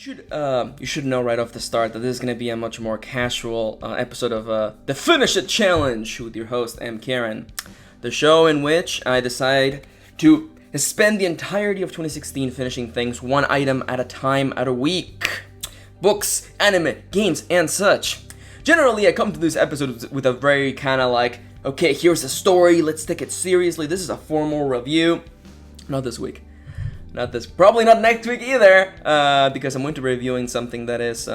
You should know right off the start that this is going to be a much more casual episode of the Finish It Challenge with your host, Kirin. The show in which I decide to spend the entirety of 2016 finishing things one item at a time at a week. Books, anime, games, and such. Generally, I come to these episodes with a very kind of like, okay, here's the story, let's take it seriously, this is a formal review. Not this week. Probably not next week either, because I'm going to be reviewing something that is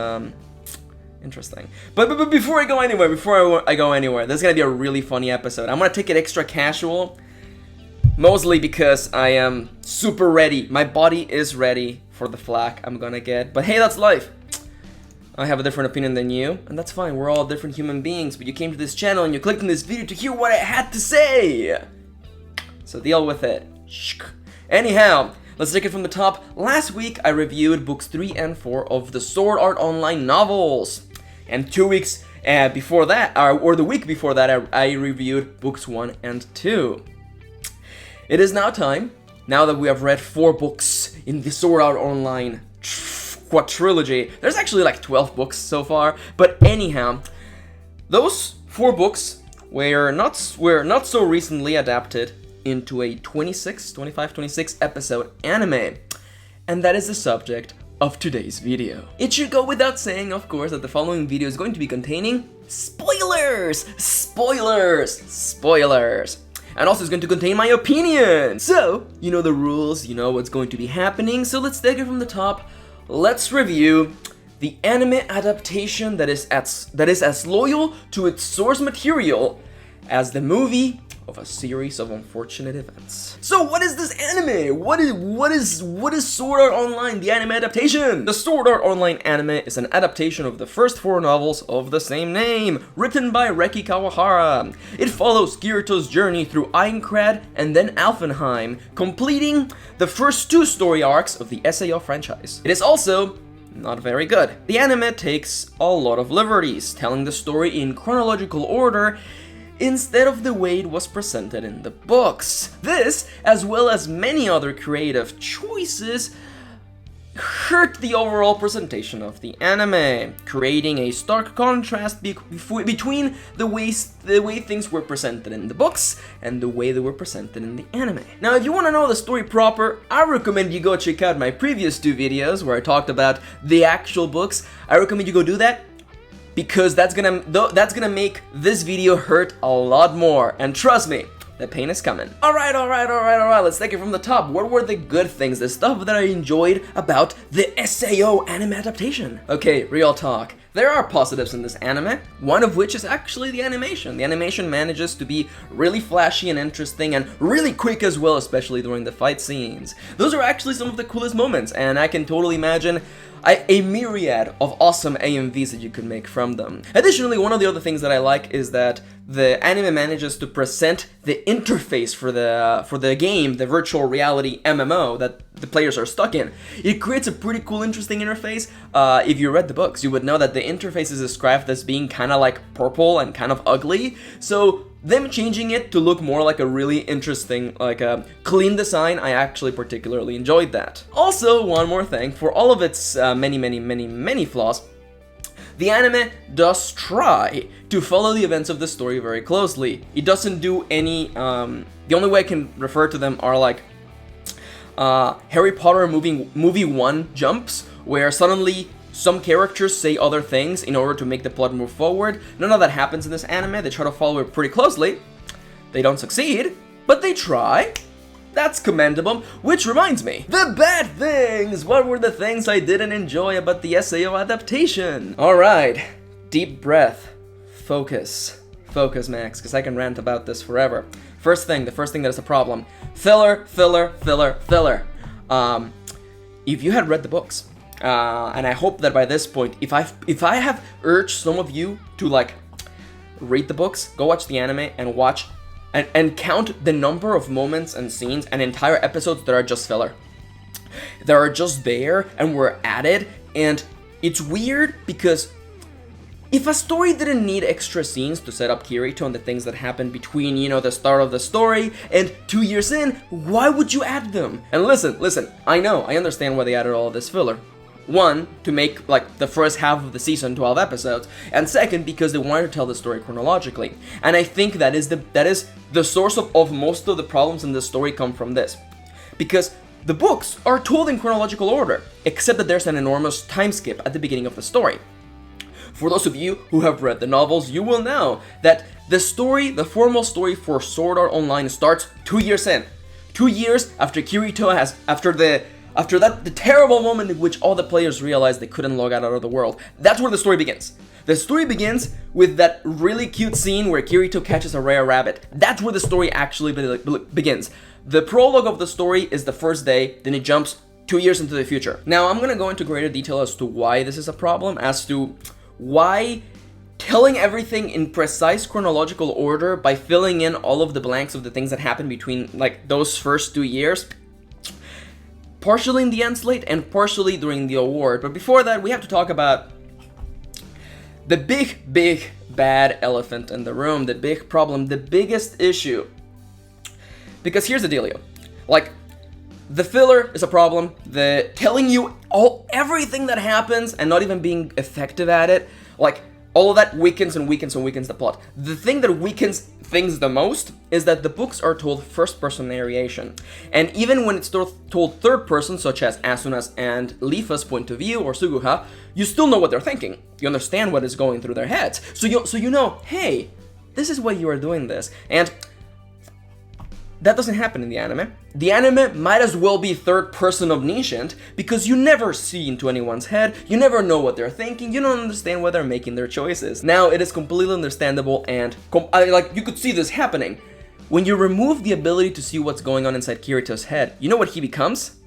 interesting. But before I go anywhere, this is gonna be a really funny episode. I'm gonna take it extra casual, mostly because I am super ready. My body is ready for the flack I'm gonna get. But hey, that's life. I have a different opinion than you, and that's fine. We're all different human beings, but you came to this channel and you clicked on this video to hear what I had to say. So deal with it. Anyhow. Let's take it from the top. Last week, I reviewed books 3 and 4 of the Sword Art Online novels. And 2 weeks before that, or the week before that, I reviewed books 1 and 2. It is now time, now that we have read 4 books in the Sword Art Online quadrilogy. There's actually like 12 books so far, but anyhow, those 4 books were not so recently adapted into a 26 episode anime. And that is the subject of today's video. It should go without saying, of course, that the following video is going to be containing spoilers! And also is going to contain my opinion! So, you know the rules, you know what's going to be happening, so let's take it from the top. Let's review the anime adaptation that is as loyal to its source material as the movie of a series of unfortunate events. So what is this anime? What is Sword Art Online, the anime adaptation? The Sword Art Online anime is an adaptation of the first 4 novels of the same name, written by Reki Kawahara. It follows Kirito's journey through Aincrad and then Alfenheim, completing the first 2 story arcs of the SAO franchise. It is also not very good. The anime takes a lot of liberties, telling the story in chronological order instead of the way it was presented in the books. This, as well as many other creative choices, hurt the overall presentation of the anime, creating a stark contrast between the way things were presented in the books and the way they were presented in the anime. Now, if you want to know the story proper, I recommend you go check out my previous 2 videos where I talked about the actual books. I recommend you go do that, because that's gonna make this video hurt a lot more, and trust me, the pain is coming. Alright, let's take it from the top. What were the good things, the stuff that I enjoyed about the SAO anime adaptation? Okay, real talk. There are positives in this anime, one of which is actually the animation. The animation manages to be really flashy and interesting and really quick as well, especially during the fight scenes. Those are actually some of the coolest moments, and I can totally imagine a myriad of awesome AMVs that you could make from them. Additionally, one of the other things that I like is that the anime manages to present the interface for the game, the virtual reality MMO that the players are stuck in. It creates a pretty cool, interesting interface. If you read the books, you would know that the interface is described as being kind of like purple and kind of ugly. So them changing it to look more like a really interesting, like a clean design, I actually particularly enjoyed that. Also, one more thing, for all of its many flaws, the anime does try to follow the events of the story very closely. It doesn't do any, the only way I can refer to them are like Harry Potter movie 1 jumps, where suddenly some characters say other things in order to make the plot move forward. None of that happens in this anime. They try to follow it pretty closely. They don't succeed, but they try. That's commendable, which reminds me, the bad things! What were the things I didn't enjoy about the SAO adaptation? Alright, deep breath, focus, Max, because I can rant about this forever. The first thing that is a problem, filler. If you had read the books, and I hope that by this point, if I have urged some of you to like read the books, go watch the anime and watch and count the number of moments and scenes and entire episodes that are just filler. That are just there and were added, and it's weird because if a story didn't need extra scenes to set up Kirito and the things that happened between, you know, the start of the story and 2 years in, why would you add them? And listen, I understand why they added all of this filler. one, to make like the first half of the season 12 episodes, and second, because they wanted to tell the story chronologically. And I think that is the source of most of the problems in this story come from this. Because the books are told in chronological order, except that there's an enormous time skip at the beginning of the story. For those of you who have read the novels, you will know that the story, the formal story for Sword Art Online starts 2 years in. 2 years after Kirito has, after the terrible moment in which all the players realized they couldn't log out of the world. That's where the story begins. The story begins with that really cute scene where Kirito catches a rare rabbit. That's where the story actually begins. The prologue of the story is the first day, then it jumps 2 years into the future. Now, I'm gonna go into greater detail as to why this is a problem, as to why telling everything in precise chronological order by filling in all of the blanks of the things that happened between like those first 2 years, partially in the end slate and partially during the award. But before that, we have to talk about the big bad elephant in the room, the big problem, the biggest issue. Because here's the dealio. Like, the filler is a problem. The telling you everything that happens and not even being effective at it, like, all of that weakens the plot. The thing that weakens things the most is that the books are told first-person narration. And even when it's told third person, such as Asuna's and Lifa's point of view, or Suguha, you still know what they're thinking. You understand what is going through their heads. So you know, hey, this is why you are doing this. And that doesn't happen in the anime. The anime might as well be third-person omniscient, because you never see into anyone's head, you never know what they're thinking, you don't understand why they're making their choices. Now, it is completely understandable, and you could see this happening. When you remove the ability to see what's going on inside Kirito's head, you know what he becomes?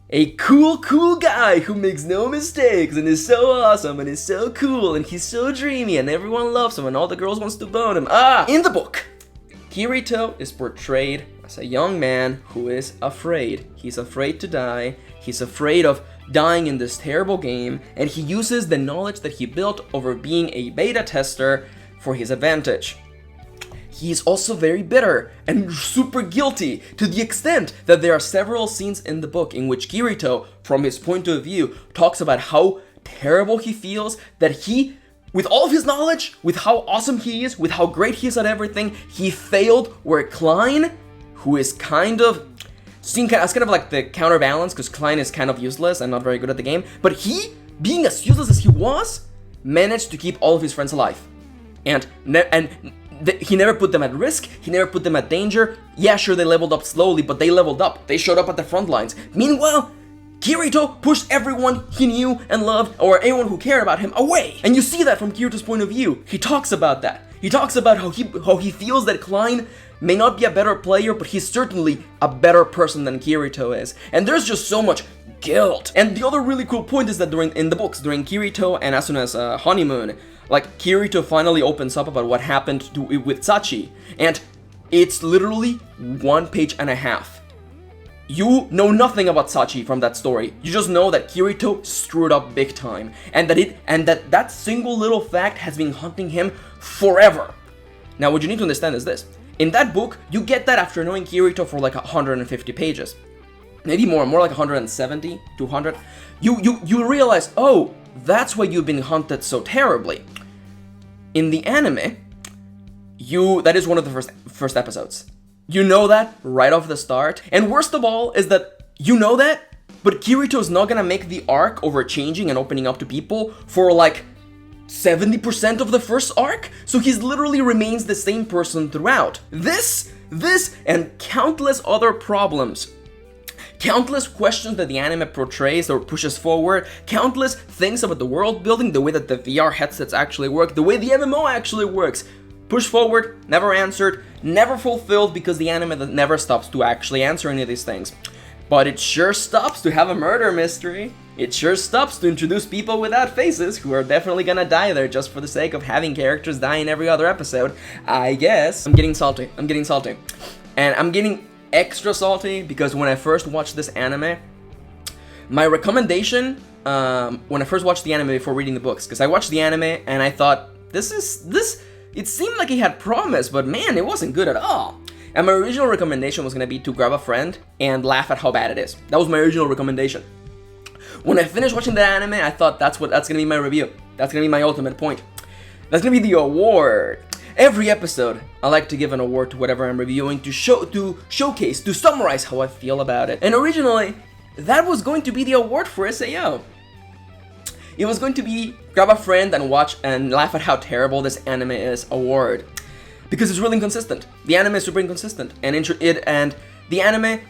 A cool guy who makes no mistakes and is so awesome and is so cool and he's so dreamy and everyone loves him and all the girls wants to bone him. In the book, Kirito is portrayed as a young man who is afraid. He's afraid to die, he's afraid of dying in this terrible game, and he uses the knowledge that he built over being a beta tester for his advantage. He is also very bitter and super guilty, to the extent that there are several scenes in the book in which Kirito, from his point of view, talks about how terrible he feels that he, with all of his knowledge, with how awesome he is, with how great he is at everything, he failed where Klein, who is kind of seen as kind of like the counterbalance, because Klein is kind of useless and not very good at the game, but he, being as useless as he was, managed to keep all of his friends alive. He never put them at risk, he never put them at danger. Yeah, sure, they leveled up slowly, but they leveled up. They showed up at the front lines. Meanwhile, Kirito pushed everyone he knew and loved, or anyone who cared about him, away. And you see that from Kirito's point of view. He talks about that. He talks about how he feels that Klein may not be a better player, but he's certainly a better person than Kirito is. And there's just so much guilt. And the other really cool point is that in the books, during Kirito and Asuna's honeymoon, like, Kirito finally opens up about what happened with Sachi. And it's literally 1.5 pages. You know nothing about Sachi from that story. You just know that Kirito screwed up big time, and that single little fact has been haunting him forever. Now, what you need to understand is this. In that book, you get that after knowing Kirito for like 150 pages. Maybe more like 170, 200. You realize, oh, that's why you've been haunted so terribly. In the anime, that is one of the first episodes. You know that right off the start. And worst of all is that you know that, but Kirito's not gonna make the arc over changing and opening up to people for like 70% of the first arc. So he's literally remains the same person throughout. This, and countless other problems. Countless questions that the anime portrays or pushes forward, countless things about the world building, the way that the VR headsets actually work, the way the MMO actually works. Push forward, never answered, never fulfilled, because the anime never stops to actually answer any of these things. But it sure stops to have a murder mystery. It sure stops to introduce people without faces who are definitely gonna die there just for the sake of having characters die in every other episode, I guess. I'm getting salty. And I'm getting extra salty because when I first watched this anime, my recommendation, when I first watched the anime before reading the books, because I watched the anime and I thought, it seemed like he had promise, but man, it wasn't good at all. And my original recommendation was gonna be to grab a friend and laugh at how bad it is. That was my original recommendation. When I finished watching that anime, I thought that's gonna be my review. That's gonna be my ultimate point. That's gonna be the award. Every episode, I like to give an award to whatever I'm reviewing to showcase, to summarize how I feel about it. And originally, that was going to be the award for SAO. It was going to be grab a friend and watch and laugh at how terrible this anime is award. Because it's really inconsistent. The anime is super inconsistent. And the anime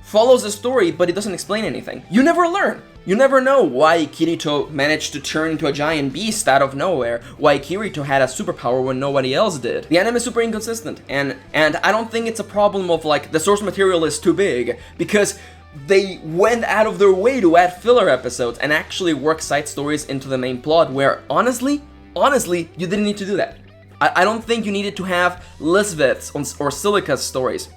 follows a story, but it doesn't explain anything. You never learn. You never know why Kirito managed to turn into a giant beast out of nowhere, why Kirito had a superpower when nobody else did. The anime is super inconsistent, and I don't think it's a problem of like the source material is too big, because they went out of their way to add filler episodes and actually work side stories into the main plot, where honestly, you didn't need to do that. I don't think you needed to have Lisbeth's or Silica's stories.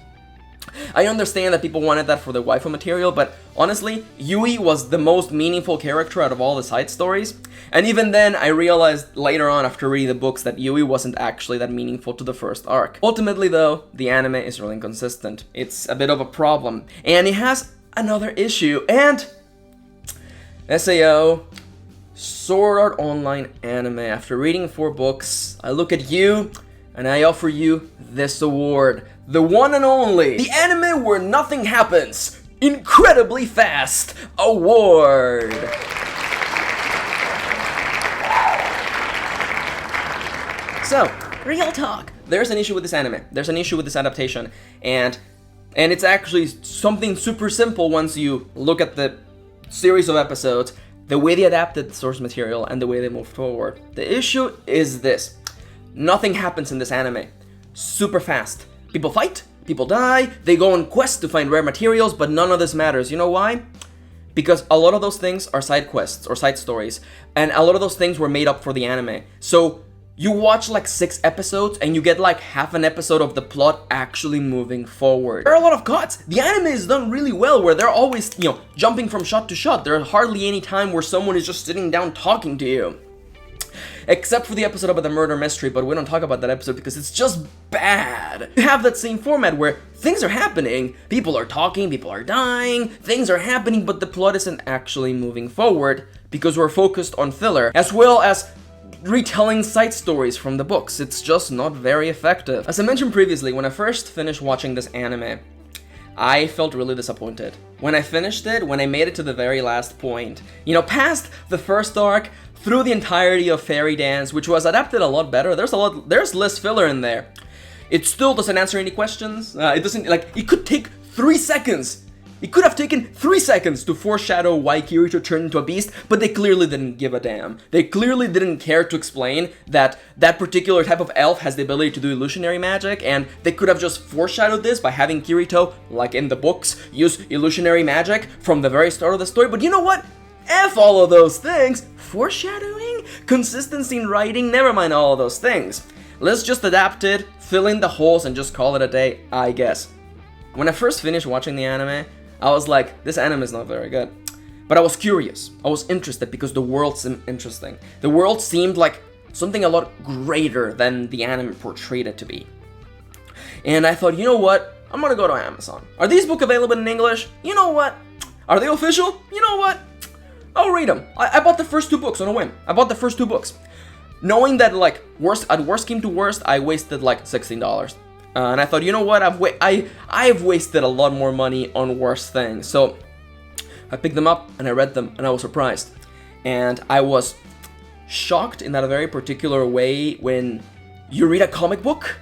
I understand that people wanted that for the waifu material, but honestly, Yui was the most meaningful character out of all the side stories. And even then, I realized later on after reading the books that Yui wasn't actually that meaningful to the first arc. Ultimately though, the anime is really inconsistent. It's a bit of a problem. And it has another issue, and SAO, Sword Art Online anime. After reading 4 books, I look at you, and I offer you this award. The one and only, the anime where nothing happens, incredibly fast award. So, real talk. There's an issue with this anime. There's an issue with this adaptation, and it's actually something super simple once you look at the series of episodes, the way they adapted the source material and the way they moved forward. The issue is this. Nothing happens in this anime. Super fast. People fight, people die, they go on quests to find rare materials, but none of this matters. You know why? Because a lot of those things are side quests or side stories, and a lot of those things were made up for the anime. So you watch like 6 episodes and you get like half an episode of the plot actually moving forward. There are a lot of cuts. The anime is done really well where they're always, jumping from shot to shot. There's hardly any time where someone is just sitting down talking to you. Except for the episode about the murder mystery, but we don't talk about that episode because it's just bad. You have that same format where things are happening, people are talking, people are dying, things are happening, but the plot isn't actually moving forward because we're focused on filler, as well as retelling side stories from the books. It's just not very effective. As I mentioned previously, when I first finished watching this anime, I felt really disappointed. When I finished it, when I made it to the very last point, past the first arc, through the entirety of Fairy Dance, which was adapted a lot better, there's less filler in there. It still doesn't answer any questions. It could take 3 seconds. It could have taken 3 seconds to foreshadow why Kirito turned into a beast, but they clearly didn't give a damn. They clearly didn't care to explain that that particular type of elf has the ability to do illusionary magic, and they could have just foreshadowed this by having Kirito, like in the books, use illusionary magic from the very start of the story. But you know what? F all of those things. Foreshadowing? Consistency in writing? Never mind all of those things. Let's just adapt it, fill in the holes, and just call it a day, I guess. When I first finished watching the anime, I was like, this anime is not very good. But I was curious. I was interested because the world seemed interesting. The world seemed like something a lot greater than the anime portrayed it to be. And I thought, you know what? I'm gonna go to Amazon. Are these books available in English? You know what? Are they official? You know what? I'll read them. I bought the first 2 books on a whim. I bought the first 2 books. Knowing that, at worst came to worst, I wasted $16. And I thought, you know what, I've wasted a lot more money on worse things. So I picked them up and I read them and I was surprised. And I was shocked in that very particular way when you read a comic book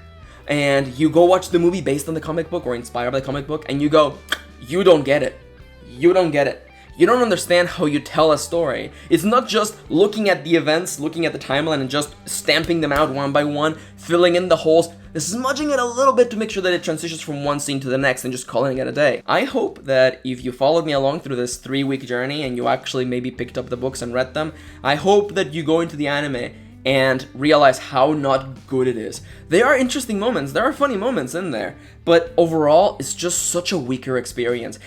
and you go watch the movie based on the comic book or inspired by the comic book and you go, you don't get it. You don't get it. You don't understand how you tell a story. It's not just looking at the events, looking at the timeline and just stamping them out one by one, filling in the holes, smudging it a little bit to make sure that it transitions from one scene to the next and just calling it a day. I hope that if you followed me along through this 3-week journey and you actually maybe picked up the books and read them, I hope that you go into the anime and realize how not good it is. There are interesting moments, there are funny moments in there, but overall, it's just such a weaker experience.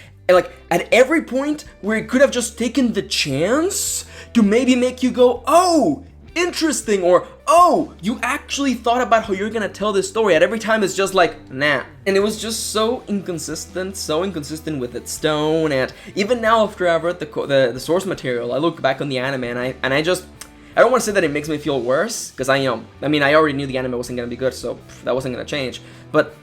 At every point where it could have just taken the chance to maybe make you go, oh, interesting, or oh, you actually thought about how you're gonna tell this story, and every time it's just like, nah. And it was just so inconsistent with its tone, and even now after I've read the source material, I look back on the anime and I don't want to say that it makes me feel worse, because I already knew the anime wasn't gonna be good, so that wasn't gonna change, but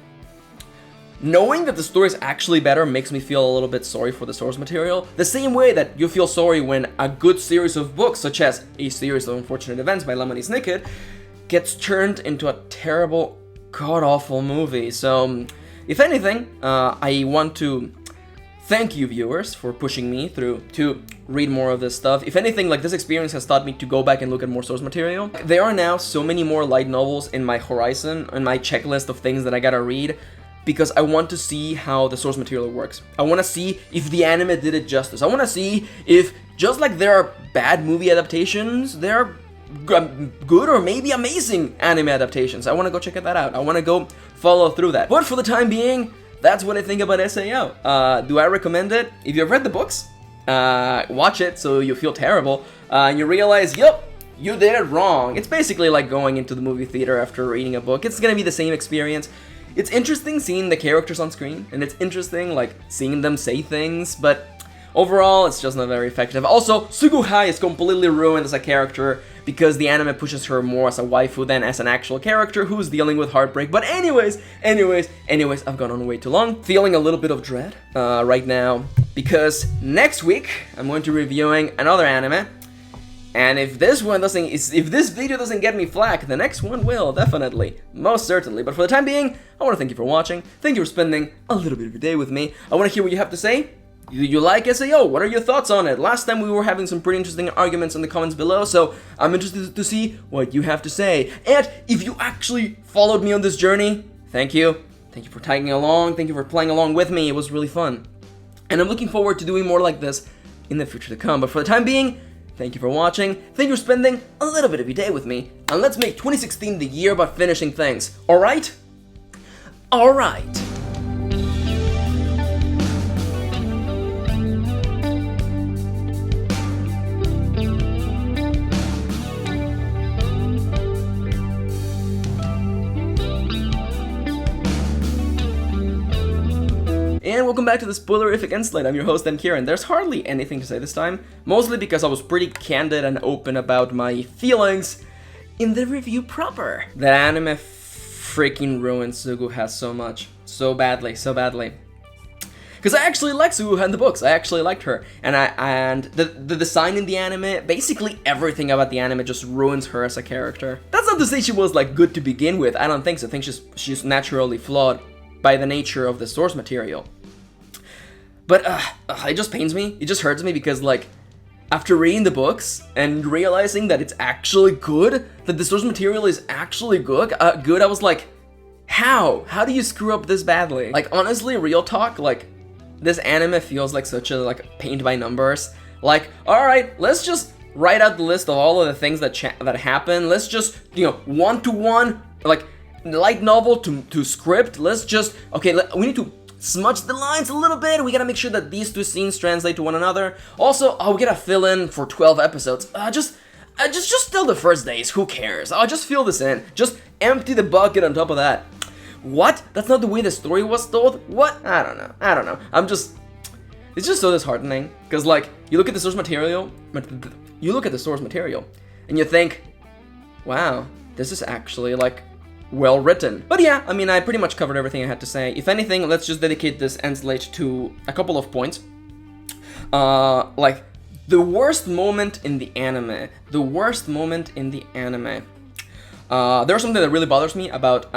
knowing that the story is actually better makes me feel a little bit sorry for the source material, the same way that you feel sorry when a good series of books, such as A Series of Unfortunate Events by Lemony Snicket, gets turned into a terrible, god-awful movie. So, if anything, I want to thank you viewers for pushing me through to read more of this stuff. If anything, like, this experience has taught me to go back and look at more source material. There are now so many more light novels in my horizon, in my checklist of things that I gotta read, because I want to see how the source material works. I want to see if the anime did it justice. I want to see if, just like there are bad movie adaptations, there are good or maybe amazing anime adaptations. I want to go check that out. I want to go follow through that. But for the time being, that's what I think about SAO. Do I recommend it? If you've read the books, watch it so you feel terrible, and you realize, yep, you did it wrong. It's basically like going into the movie theater after reading a book. It's gonna be the same experience. It's interesting seeing the characters on screen, and it's interesting, like, seeing them say things, but overall, it's just not very effective. Also, Suguha is completely ruined as a character because the anime pushes her more as a waifu than as an actual character who's dealing with heartbreak. But anyways, I've gone on way too long. Feeling a little bit of dread right now, because next week, I'm going to be reviewing another anime. And if this video doesn't get me flack, the next one will, definitely, most certainly. But for the time being, I want to thank you for watching, thank you for spending a little bit of your day with me. I want to hear what you have to say. Do you like SAO? What are your thoughts on it? Last time we were having some pretty interesting arguments in the comments below, so I'm interested to see what you have to say. And if you actually followed me on this journey, thank you. Thank you for tagging along, thank you for playing along with me, it was really fun. And I'm looking forward to doing more like this in the future to come. But for the time being, thank you for watching, thank you for spending a little bit of your day with me, and let's make 2016 the year about finishing things, alright? Alright. And welcome back to the Spoilerific Insulate. I'm your host, Kirin. There's hardly anything to say this time, mostly because I was pretty candid and open about my feelings in the review proper. That anime freaking ruined Suguha so much. So badly. Because I actually liked Suguha in the books. I actually liked her. And the design in the anime, basically everything about the anime just ruins her as a character. That's not to say she was, like, good to begin with. I don't think so. I think she's naturally flawed by the nature of the source material. But it just pains me, it just hurts me, because, like, after reading the books and realizing that it's actually good, that the source material is actually good, I was like, how? How do you screw up this badly? Like, honestly, real talk, like, this anime feels like such a, like, paint by numbers. Like, alright, let's just write out the list of all of the things that happen, let's just, one-to-one, like, light novel to script, let's just, okay, we need to smudge the lines a little bit, we gotta make sure that these two scenes translate to one another. Also, we gotta fill in for 12 episodes. Just tell the first days, who cares? I'll just fill this in. Just empty the bucket on top of that. What? That's not the way the story was told? What? I don't know. It's just so disheartening. Because, like, you look at the source material, and you think, wow, this is actually, like, well written. But yeah, I mean, I pretty much covered everything I had to say. If anything, let's just dedicate this end slate to a couple of points. Like, the worst moment in the anime. There's something that really bothers me about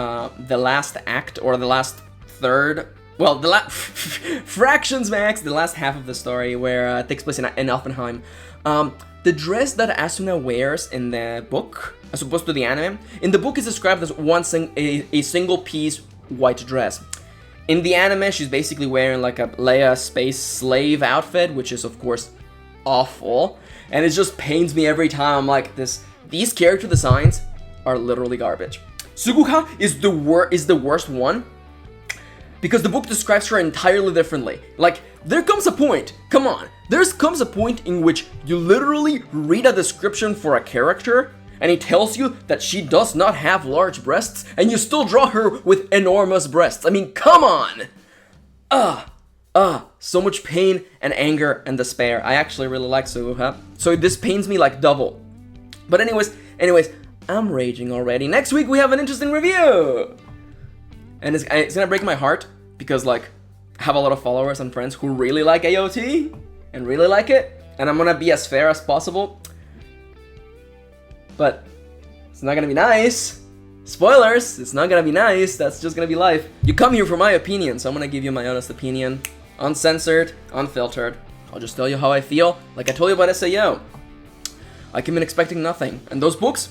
the last act, or the last third, well, fractions max, the last half of the story, where it takes place in Alfenheim. The dress that Asuna wears in the book, as opposed to the anime, in the book is described as a single piece white dress. In the anime, she's basically wearing like a Leia space slave outfit, which is of course awful, and it just pains me every time. I'm like, these character designs are literally garbage. Suguha is the worst one, because the book describes her entirely differently. Like, there comes a point in which you literally read a description for a character, and he tells you that she does not have large breasts, and you still draw her with enormous breasts. I mean, come on! So much pain and anger and despair. I actually really like Suguha, so this pains me like double. But anyways, I'm raging already. Next week we have an interesting review! And it's gonna break my heart, because like, I have a lot of followers and friends who really like AOT, and really like it, and I'm gonna be as fair as possible. But it's not gonna be nice. Spoilers, it's not gonna be nice, that's just gonna be life. You come here for my opinion, so I'm gonna give you my honest opinion. Uncensored, unfiltered. I'll just tell you how I feel, like I told you about SAO. I came in expecting nothing, and those books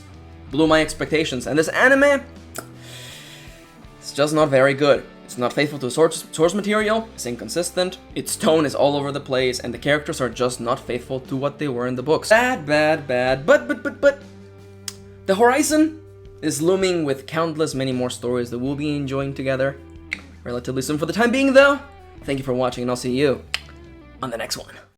blew my expectations, and this anime, it's just not very good. It's not faithful to source material, it's inconsistent, its tone is all over the place, and the characters are just not faithful to what they were in the books. Bad, but the horizon is looming with countless many more stories that we'll be enjoying together relatively soon. For the time being though, thank you for watching, and I'll see you on the next one.